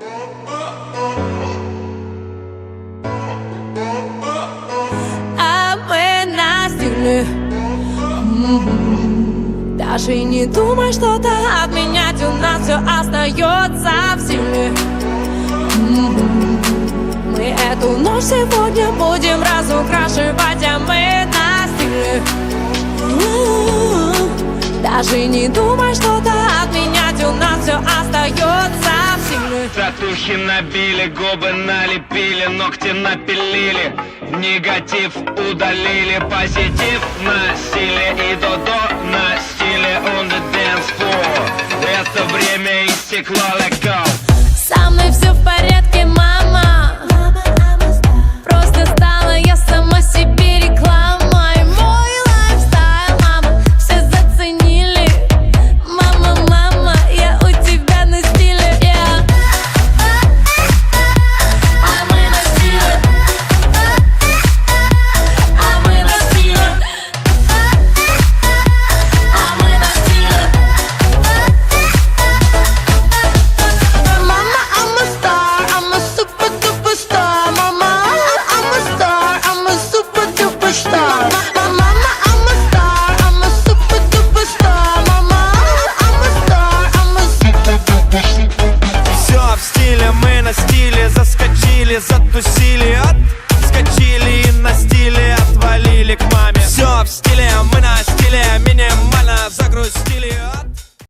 А мы на стиле. Даже не думай что-то отменять, у нас все остается в силе. Мы эту ночь сегодня будем разукрашивать, а мы на стиле. Даже не думай что-то отменять, у нас все остается в силе. Татухи набили, губы налепили, ногти напилили, негатив удалили, позитив на стиле и до на стиле on the dance floor. Это время истекло, let go. Со мной все в порядке, мама. Просто стала я сама себе рекламой. Мой лайфстайл, мама, все заценили. Мама, мама, я у тебя на стиле, yeah. А мы на стиле. А мы на стиле. А мы на стиле. Mama, I'm a star, I'm a super duper star. Mama, I'm a star, I'm a super duper star. Mama, I'm a star, I'm a super duper star. Mama, I'm a star, I'm a super duper star. Все в стиле, мы на стиле, заскочили, затусили от